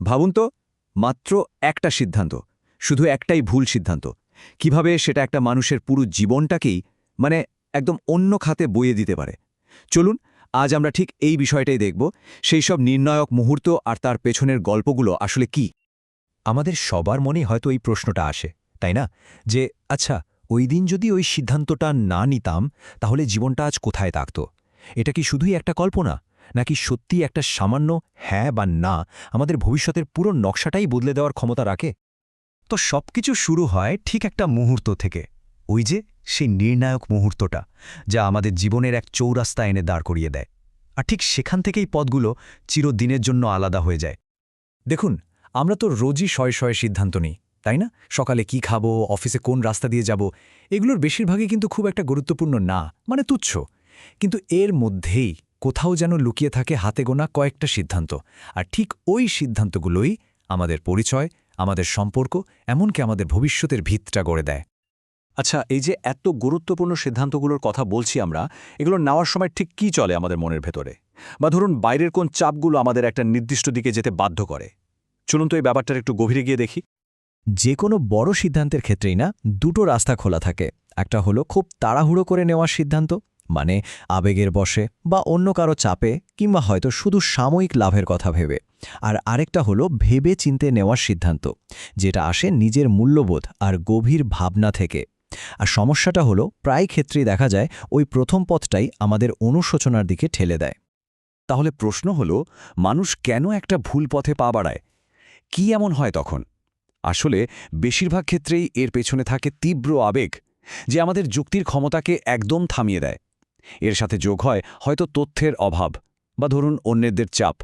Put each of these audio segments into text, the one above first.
ভাবুন তো, মাত্র একটা সিদ্ধান্ত, শুধু একটাই ভুল সিদ্ধান্ত, কিভাবে সেটা একটা মানুষের পুরো জীবনটাকেই মানে একদম অন্য খাতে বইয়ে দিতে পারে। চলুন, আজ আমরা ঠিক এই বিষয়টাই দেখব, সেই সব নির্ণায়ক মুহূর্ত আর তার পেছনের গল্পগুলো আসলে কি। আমাদের সবার মনেই হয়তো এই প্রশ্নটা আসে, তাই না? যে আচ্ছা, ওই দিন যদি ওই সিদ্ধান্তটা না নিতাম, তাহলে জীবনটা আজ কোথায় থাকত? এটা কি শুধুই একটা কল্পনা, নাকি সত্যি একটা সামান্য হ্যাঁ বা না আমাদের ভবিষ্যতের পুরো নকশাটাই বদলে দেওয়ার ক্ষমতা রাখে? তো সবকিছু শুরু হয় ঠিক একটা মুহূর্ত থেকে, ওই যে সেই নির্ণায়ক মুহূর্তটা, যা আমাদের জীবনের এক চৌরাস্তা এনে দাঁড় করিয়ে দেয়। আর ঠিক সেখান থেকেই পথগুলো চিরদিনের জন্য আলাদা হয়ে যায়। দেখুন, আমরা তো রোজই শয়ে শয়ে সিদ্ধান্ত নিই, তাই না? সকালে কি খাবো, অফিসে কোন রাস্তা দিয়ে যাব, এগুলোর বেশিরভাগই কিন্তু খুব একটা গুরুত্বপূর্ণ না, মানে তুচ্ছ। কিন্তু এর মধ্যেই কোথাও যেন লুকিয়ে থাকে হাতে গোনা কয়েকটা সিদ্ধান্ত, আর ঠিক ওই সিদ্ধান্তগুলোই আমাদের পরিচয়, আমাদের সম্পর্ক, এমনকি আমাদের ভবিষ্যতের ভিতটা গড়ে দেয়। আচ্ছা, এই যে এত গুরুত্বপূর্ণ সিদ্ধান্তগুলোর কথা বলছি আমরা, এগুলো নেওয়ার সময় ঠিক কি চলে আমাদের মনের ভেতরে? বা ধরুন, বাইরের কোন চাপগুলো আমাদের একটা নির্দিষ্ট দিকে যেতে বাধ্য করে? চলুন তো এই ব্যাপারটার একটু গভীরে গিয়ে দেখি। যে কোনো বড় সিদ্ধান্তের ক্ষেত্রেই না দুটো রাস্তা খোলা থাকে। একটা হলো খুব তাড়াহুড়ো করে নেওয়ার সিদ্ধান্ত, মানে আবেগের বশে বা অন্য কারো চাপে, কিংবা হয়তো শুধু সাময়িক লাভের কথা ভেবে। আর আরেকটা হলো ভেবে চিন্তে নেওয়ার সিদ্ধান্ত, যেটা আসে নিজের মূল্যবোধ আর গভীর ভাবনা থেকে। আর সমস্যাটা হলো প্রায় ক্ষেত্রেই দেখা যায় ওই প্রথম পথটাই আমাদের অনুশোচনার দিকে ঠেলে দেয়। তাহলে প্রশ্ন হলো, মানুষ কেন একটা ভুল পথে পা বাড়ায়? কি এমন হয় তখন? আসলে বেশিরভাগ ক্ষেত্রেই এর পেছনে থাকে তীব্র আবেগ, যে আমাদের যুক্তির ক্ষমতাকে একদম থামিয়ে দেয়। এর সাথে যোগ হয় হয়তো তথ্যের অভাব, বা ধরুন অন্যদের চাপ।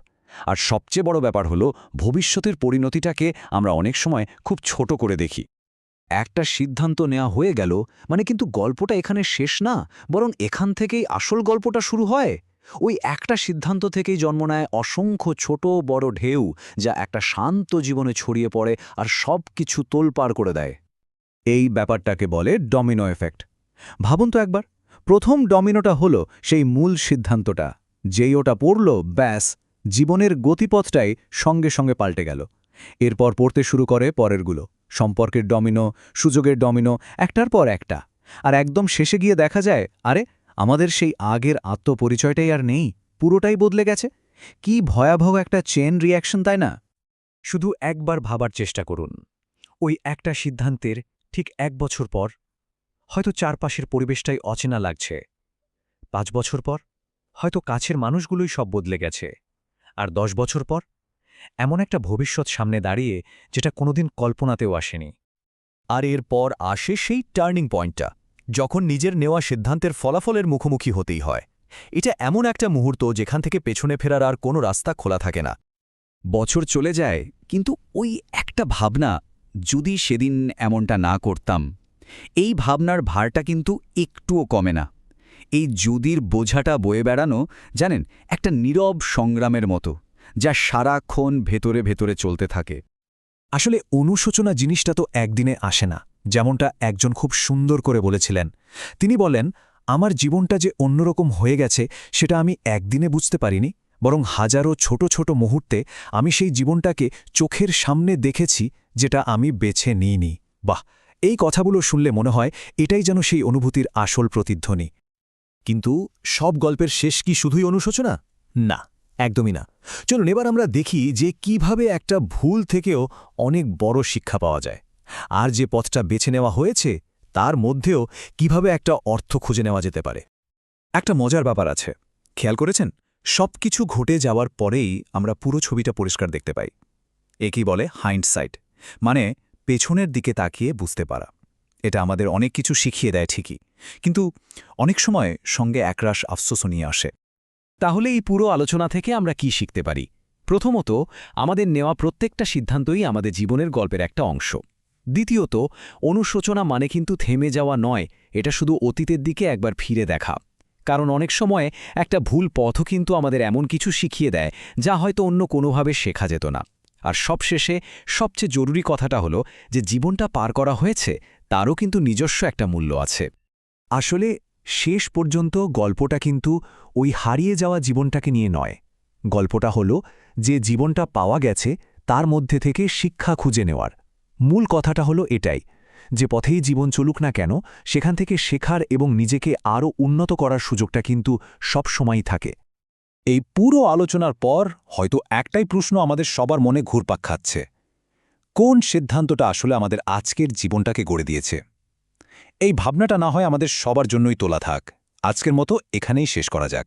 আর সবচেয়ে বড় ব্যাপার হলো, ভবিষ্যতের পরিণতিটাকে আমরা অনেক সময় খুব ছোট করে দেখি। একটা সিদ্ধান্ত নেওয়া হয়ে গেল মানে কিন্তু গল্পটা এখানে শেষ না, বরং এখান থেকেই আসল গল্পটা শুরু হয়। ওই একটা সিদ্ধান্ত থেকেই জন্ম নেয় অসংখ্য ছোট বড় ঢেউ, যা একটা শান্ত জীবনে ছড়িয়ে পড়ে আর সব কিছু তোলপাড় করে দেয়। এই ব্যাপারটাকে বলে ডমিনো এফেক্ট। ভাবুন তো একবার, প্রথম ডমিনোটা হলো সেই মূল সিদ্ধান্তটা, যেই ওটা পড়ল, ব্যাস, জীবনের গতিপথটাই সঙ্গে সঙ্গে পাল্টে গেল। এরপর পড়তে শুরু করে পরেরগুলো, সম্পর্কের ডমিনো, সুযোগের ডমিনো, একটার পর একটা। আর একদম শেষে গিয়ে দেখা যায়, আরে, আমাদের সেই আগের আত্মপরিচয়টাই আর নেই, পুরোটাই বদলে গেছে। কি ভয়াবহ একটা চেন রিঅ্যাকশন, তাই না? শুধু একবার ভাবার চেষ্টা করুন, ওই একটা সিদ্ধান্তের ঠিক ১ বছর পর হয়তো চারপাশের পরিবেশটাই অচেনা লাগছে। ৫ বছর পর হয়তো কাছের মানুষগুলোই সব বদলে গেছে। আর ১০ বছর পর এমন একটা ভবিষ্যৎ সামনে দাঁড়িয়ে যেটা কোনোদিন কল্পনাতেও আসেনি। আর এরপর আসে সেই টার্নিং পয়েন্টটা, যখন নিজের নেওয়া সিদ্ধান্তের ফলাফলের মুখোমুখি হতেই হয়। এটা এমন একটা মুহূর্ত যেখান থেকে পেছনে ফেরার আর কোনো রাস্তা খোলা থাকে না। বছর চলে যায়, কিন্তু ওই একটা ভাবনা, যদি সেদিন এমনটা না করতাম, এই ভাবনার ভারটা কিন্তু একটুও কমে না। এই যদির বোঝাটা বয়ে বেড়ানো, জানেন, একটা নীরব সংগ্রামের মতো, যা সারাক্ষণ ভেতরে ভেতরে চলতে থাকে। আসলে অনুশোচনা জিনিসটা তো একদিনে আসে না, যেমনটা একজন খুব সুন্দর করে বলেছিলেন। তিনি বলেন, আমার জীবনটা যে অন্যরকম হয়ে গেছে সেটা আমি একদিনে বুঝতে পারিনি, বরং হাজারো ছোট ছোট মুহূর্তে আমি সেই জীবনটাকে চোখের সামনে দেখেছি, যেটা আমি বেছে নিইনি। বাহ, এই কথাগুলো শুনলে মনে হয় এটাই যেন সেই অনুভূতির আসল প্রতিধ্বনি। কিন্তু সব গল্পের শেষ কি শুধুই অনুশোচনা? না, একদমই না। চলুন এবার আমরা দেখি যে কিভাবে একটা ভুল থেকেও অনেক বড় শিক্ষা পাওয়া যায়, আর যে পথটা বেছে নেওয়া হয়েছে তার মধ্যেও কিভাবে একটা অর্থ খুঁজে নেওয়া যেতে পারে। একটা মজার ব্যাপার আছে, খেয়াল করেছেন? সবকিছু ঘটে যাওয়ার পরেই আমরা পুরো ছবিটা পরিষ্কার দেখতে পাই। একেই বলে হাইন্ডসাইট, মানে পেছনের দিকে তাকিয়ে বুঝতে পারা। এটা আমাদের অনেক কিছু শিখিয়ে দেয় ঠিকই, কিন্তু অনেক সময় সঙ্গে একরাশ আফসোসও নিয়ে আসে। তাহলে এই পুরো আলোচনা থেকে আমরা কি শিখতে পারি? প্রথমত, আমাদের নেওয়া প্রত্যেকটা সিদ্ধান্তই আমাদের জীবনের গল্পের একটা অংশ। দ্বিতীয়ত, অনুশোচনা মানে কিন্তু থেমে যাওয়া নয়, এটা শুধু অতীতের দিকে একবার ফিরে দেখা। কারণ অনেক সময় একটা ভুল পথও কিন্তু আমাদের এমন কিছু শিখিয়ে দেয় যা হয়তো অন্য কোনোভাবে শেখা যেত না। আর সবশেষে সবচেয়ে জরুরি কথাটা হলো যে জীবনটা পার করা হয়েছে তারও কিন্তু নিজস্ব একটা মূল্য আছে। আসলে শেষ পর্যন্ত গল্পটা কিন্তু ওই হারিয়ে যাওয়া জীবনটাকে নিয়ে নয়। গল্পটা হলো যে জীবনটা পাওয়া গেছে তার মধ্যে থেকে শিক্ষা খুঁজে নেওয়ার মূল কথাটা হলো এটাই, যে পথেই জীবন চলুক না কেন সেখান থেকে শেখার এবং নিজেকে আরও উন্নত করার সুযোগটা কিন্তু সব সময়ই থাকে। এই পুরো আলোচনার পর হয়তো একটাই প্রশ্ন আমাদের সবার মনে ঘুরপাক খাচ্ছে, কোন সিদ্ধান্তটা আসলে আমাদের আজকের জীবনটাকে গড়ে দিয়েছে? এই ভাবনাটা না হয় আমাদের সবার জন্যই তোলা থাক। আজকের মতো এখানেই শেষ করা যাক।